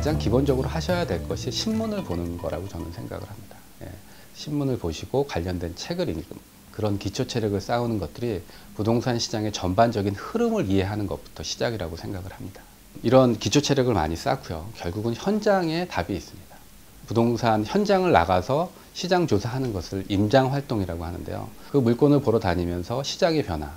가장 기본적으로 하셔야 될 것이 신문을 보는 거라고 저는 생각을 합니다. 예, 신문을 보시고 관련된 책을 읽는 그런 기초 체력을 쌓는 것들이 부동산 시장의 전반적인 흐름을 이해하는 것부터 시작이라고 생각을 합니다. 이런 기초 체력을 많이 쌓고요. 결국은 현장에 답이 있습니다. 부동산 현장을 나가서 시장 조사하는 것을 임장 활동이라고 하는데요. 그 물건을 보러 다니면서 시장의 변화,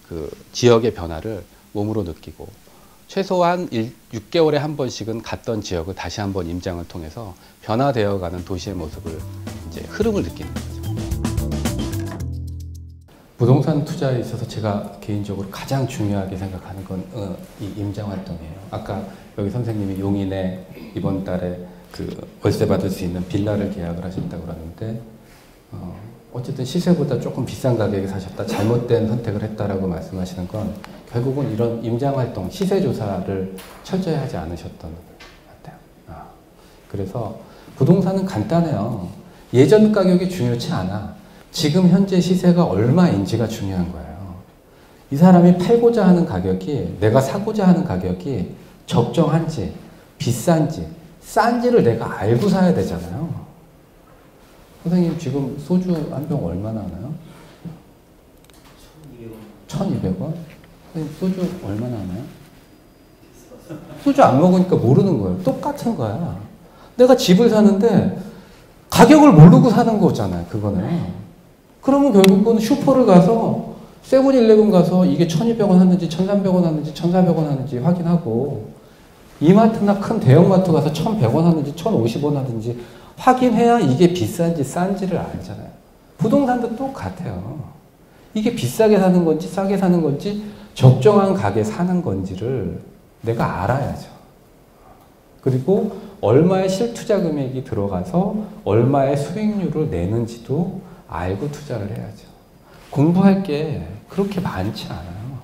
그 지역의 변화를 몸으로 느끼고 최소한 6개월에 한 번씩은 갔던 지역을 다시 한번 임장을 통해서 변화되어가는 도시의 모습을 이제 흐름을 느끼는 거죠. 부동산 투자에 있어서 제가 개인적으로 가장 중요하게 생각하는 건 이 임장 활동이에요. 아까 여기 선생님이 용인에 이번 달에 그 월세 받을 수 있는 빌라를 계약을 하셨다고 그러는데 어쨌든 시세보다 조금 비싼 가격에 사셨다, 잘못된 선택을 했다라고 말씀하시는 건 결국은 이런 임장 활동, 시세 조사를 철저히 하지 않으셨던 것 같아요. 그래서 부동산은 간단해요. 예전 가격이 중요치 않아. 지금 현재 시세가 얼마인지가 중요한 거예요. 이 사람이 팔고자 하는 가격이, 내가 사고자 하는 가격이 적정한지, 비싼지, 싼지를 내가 알고 사야 되잖아요. 선생님 지금 소주 한 병 얼마나 하나요? 1,200원? 선생님 소주 얼마나 하나요? 소주 안 먹으니까 모르는 거예요. 똑같은 거야. 내가 집을 사는데 가격을 모르고 사는 거잖아요. 그거는. 그러면 결국은 슈퍼를 가서 세븐일레븐 가서 이게 1,200원 하는지 1,300원 하는지 1,400원 하는지 확인하고 이마트나 큰 대형마트 가서 1,100원 하는지 1,050원 하든지 확인해야 이게 비싼지 싼지를 알잖아요. 부동산도 똑같아요. 이게 비싸게 사는 건지 싸게 사는 건지 적정한 가격에 사는 건지를 내가 알아야죠. 그리고 얼마의 실투자 금액이 들어가서 얼마의 수익률을 내는지도 알고 투자를 해야죠. 공부할 게 그렇게 많지 않아요.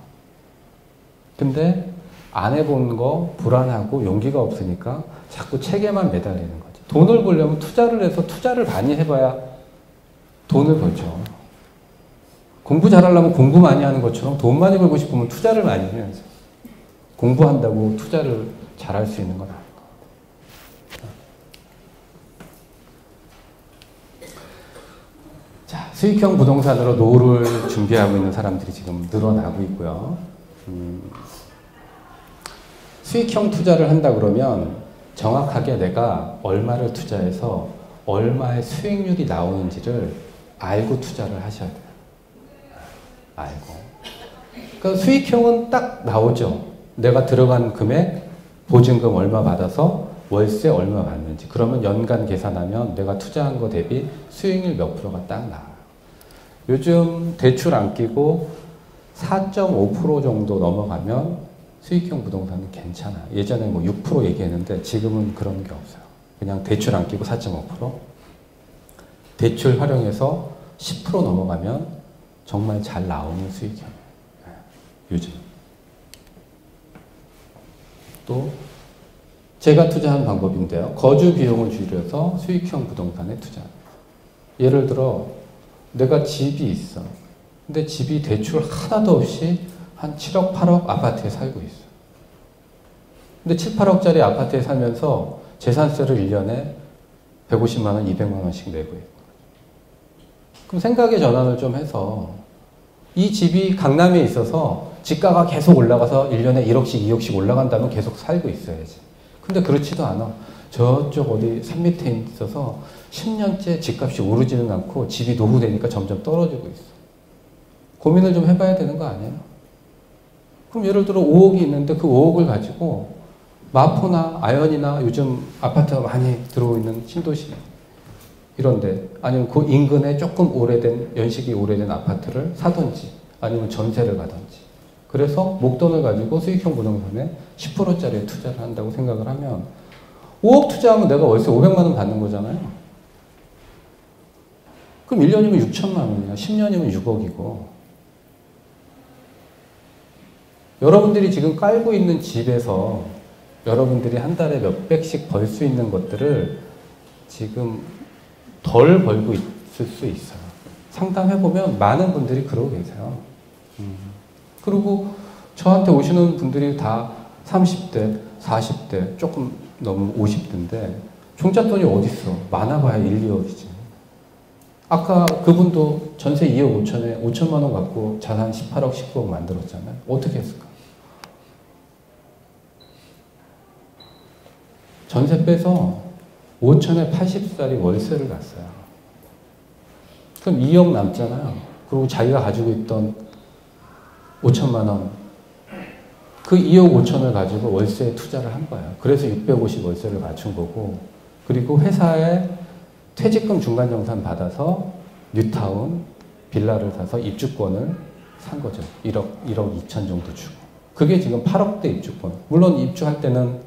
근데 안 해본 거 불안하고 용기가 없으니까 자꾸 책에만 매달리는 거죠. 돈을 벌려면 투자를 해서 투자를 많이 해봐야 돈을 벌죠. 공부 잘하려면 공부 많이 하는 것처럼 돈 많이 벌고 싶으면 투자를 많이 해야죠. 공부한다고 투자를 잘할 수 있는 건 아니고. 자, 수익형 부동산으로 노후를 준비하고 있는 사람들이 지금 늘어나고 있고요. 수익형 투자를 한다 그러면 정확하게 내가 얼마를 투자해서 얼마의 수익률이 나오는지를 알고 투자를 하셔야 돼요. 알고. 그러니까 수익형은 딱 나오죠. 내가 들어간 금액, 보증금 얼마 받아서 월세 얼마 받는지. 그러면 연간 계산하면 내가 투자한 거 대비 수익률 몇 프로가 딱 나와요. 요즘 대출 안 끼고 4.5% 정도 넘어가면 수익형 부동산은 괜찮아. 예전에 뭐 6% 얘기했는데 지금은 그런 게 없어요. 그냥 대출 안 끼고 4.5%. 대출 활용해서 10% 넘어가면 정말 잘 나오는 수익형이에요. 요즘. 또 제가 투자한 방법인데요. 거주 비용을 줄여서 수익형 부동산에 투자합니다. 예를 들어 내가 집이 있어. 근데 집이 대출 하나도 없이 한 7억, 8억 아파트에 살고 있어. 근데 7, 8억짜리 아파트에 살면서 재산세를 1년에 150만 원, 200만 원씩 내고 있고. 그럼 생각의 전환을 좀 해서 이 집이 강남에 있어서 집가가 계속 올라가서 1년에 1억씩, 2억씩 올라간다면 계속 살고 있어야지. 근데 그렇지도 않아. 저쪽 어디 산 밑에 있어서 10년째 집값이 오르지는 않고 집이 노후되니까 점점 떨어지고 있어. 고민을 좀 해봐야 되는 거 아니에요? 그럼 예를 들어 5억이 있는데 그 5억을 가지고 마포나 아현이나 요즘 아파트가 많이 들어오는 신도시 이런데 아니면 그 인근에 조금 오래된 연식이 오래된 아파트를 사든지 아니면 전세를 가든지 그래서 목돈을 가지고 수익형 부동산에 10%짜리 투자를 한다고 생각을 하면 5억 투자하면 내가 월세 500만 원 받는 거잖아요. 그럼 1년이면 6천만 원이야. 10년이면 6억이고 여러분들이 지금 깔고 있는 집에서 여러분들이 한 달에 몇백씩 벌 수 있는 것들을 지금 덜 벌고 있을 수 있어요. 상담해보면 많은 분들이 그러고 계세요. 그리고 저한테 오시는 분들이 다 30대, 40대, 조금 넘으면 50대인데 종잣돈이 어딨어? 많아봐야 1, 2억이지. 아까 그분도 전세 2억 5천에 5천만 원 갖고 자산 18억, 19억 만들었잖아요. 어떻게 했을까? 전세 빼서 5천에 80살이 월세를 갔어요. 그럼 2억 남잖아요. 그리고 자기가 가지고 있던 5천만 원, 그 2억 5천을 가지고 월세에 투자를 한 거예요. 그래서 650 월세를 맞춘 거고, 그리고 회사에 퇴직금 중간정산 받아서 뉴타운 빌라를 사서 입주권을 산 거죠. 1억 2천 정도 주고. 그게 지금 8억대 입주권. 물론 입주할 때는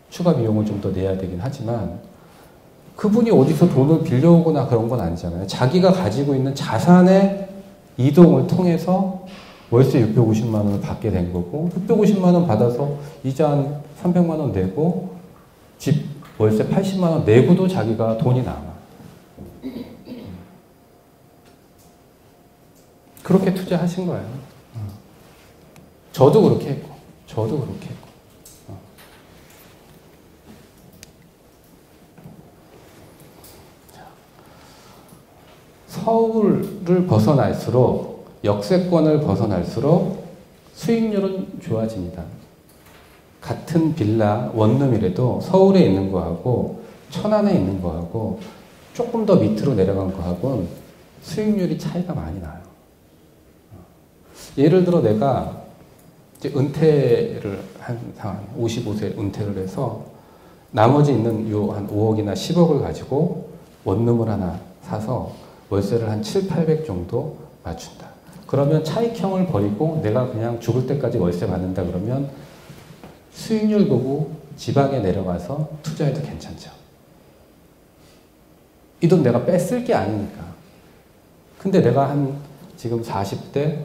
추가 비용을 좀 더 내야 되긴 하지만 그분이 어디서 돈을 빌려오거나 그런 건 아니잖아요. 자기가 가지고 있는 자산의 이동을 통해서 월세 650만 원을 받게 된 거고 650만 원 받아서 이자 한 300만 원 내고 집 월세 80만 원 내고도 자기가 돈이 남아. 그렇게 투자하신 거예요. 저도 그렇게 했고 저도 그렇게 했고 서울을 벗어날수록 역세권을 벗어날수록 수익률은 좋아집니다. 같은 빌라 원룸이라도 서울에 있는 거하고 천안에 있는 거하고 조금 더 밑으로 내려간 거하고는 수익률이 차이가 많이 나요. 예를 들어 내가 이제 은퇴를 한 55세 은퇴를 해서 나머지 있는 요 한 5억이나 10억을 가지고 원룸을 하나 사서 월세를 한 7, 800 정도 맞춘다. 그러면 차익형을 버리고 내가 그냥 죽을 때까지 월세 받는다 그러면 수익률 보고 지방에 내려가서 투자해도 괜찮죠. 이 돈 내가 뺐을 게 아니니까. 근데 내가 한 지금 40대,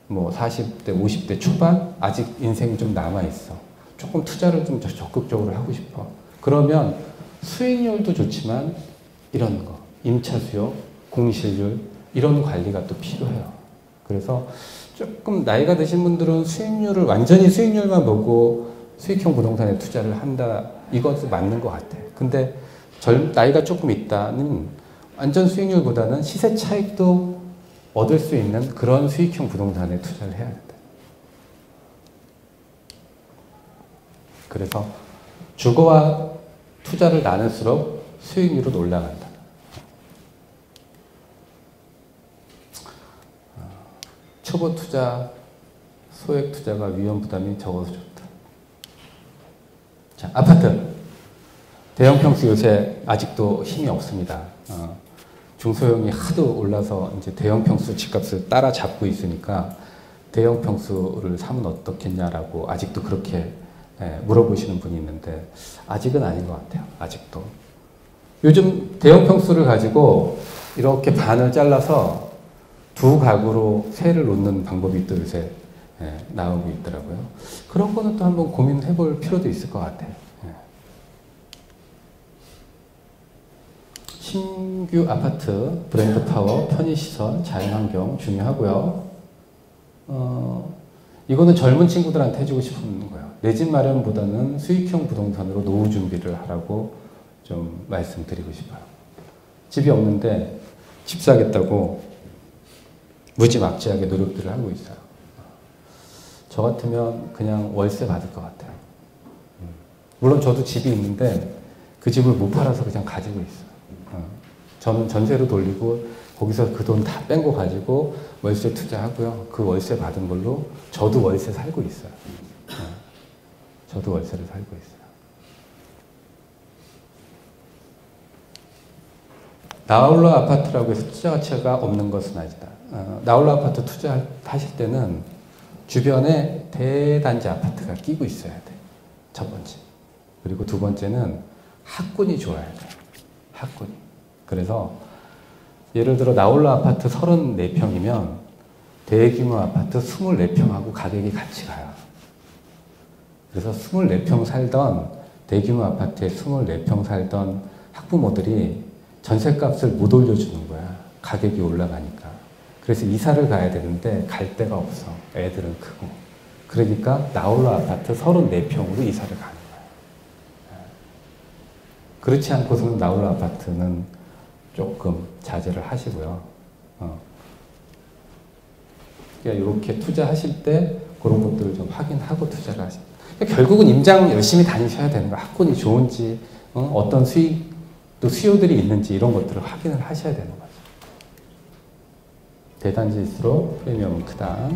뭐 40대, 50대 초반 아직 인생이 좀 남아있어. 조금 투자를 좀 적극적으로 하고 싶어. 그러면 수익률도 좋지만 이런 거, 임차 수요, 공실률 이런 관리가 또 필요해요. 그래서 조금 나이가 드신 분들은 수익률을 완전히 수익률만 보고 수익형 부동산에 투자를 한다. 이것도 맞는 것 같아. 근데 나이가 조금 있다는 완전 수익률보다는 시세 차익도 얻을 수 있는 그런 수익형 부동산에 투자를 해야 된다. 그래서 주거와 투자를 나눌수록 수익률은 올라간다. 초보 투자, 소액 투자가 위험 부담이 적어서 좋다. 자, 아파트. 대형 평수 요새 아직도 힘이 없습니다. 중소형이 하도 올라서 이제 대형 평수 집값을 따라잡고 있으니까 대형 평수를 사면 어떻겠냐라고 아직도 그렇게 물어보시는 분이 있는데 아직은 아닌 것 같아요. 아직도. 요즘 대형 평수를 가지고 이렇게 반을 잘라서 두 가구로 세를 놓는 방법이 또 요새 나오고 있더라고요. 그런 거는 또 한번 고민해 볼 필요도 있을 것 같아요. 신규 아파트, 브랜드 파워, 편의시설, 자연환경 중요하고요. 이거는 젊은 친구들한테 해주고 싶은 거예요. 내 집 마련보다는 수익형 부동산으로 노후 준비를 하라고 좀 말씀드리고 싶어요. 집이 없는데 집 사겠다고 무지막지하게 노력들을 하고 있어요. 저 같으면 그냥 월세 받을 것 같아요. 물론 저도 집이 있는데 그 집을 못 팔아서 그냥 가지고 있어요. 저는 전세로 돌리고 거기서 그 돈 다 뺀 거 가지고 월세 투자하고요. 그 월세 받은 걸로 저도 월세 살고 있어요. 저도 월세를 살고 있어요. 나홀로 아파트라고 해서 투자 가치가 없는 것은 아니다. 나홀로 아파트 투자하실 때는 주변에 대단지 아파트가 끼고 있어야 돼. 첫 번째. 그리고 두 번째는 학군이 좋아야 돼. 학군이. 그래서 예를 들어 나홀로 아파트 34평이면 대규모 아파트 24평하고 가격이 같이 가요. 그래서 24평 살던 대규모 아파트에 24평 살던 학부모들이 전셋값을 못 올려주는 거야. 가격이 올라가니까. 그래서 이사를 가야 되는데 갈 데가 없어. 애들은 크고. 그러니까 나홀로 아파트 34평으로 이사를 가는 거예요. 그렇지 않고서는 나홀로 아파트는 조금 자제를 하시고요. 그러니까 이렇게 투자하실 때 그런 것들을 좀 확인하고 투자를 하십니다. 그러니까 결국은 임장 열심히 다니셔야 되는 거예요. 학군이 좋은지, 어떤 수익, 또 수요들이 있는지 이런 것들을 확인을 하셔야 되는 거죠. 대단지일수록 프리미엄은 크다.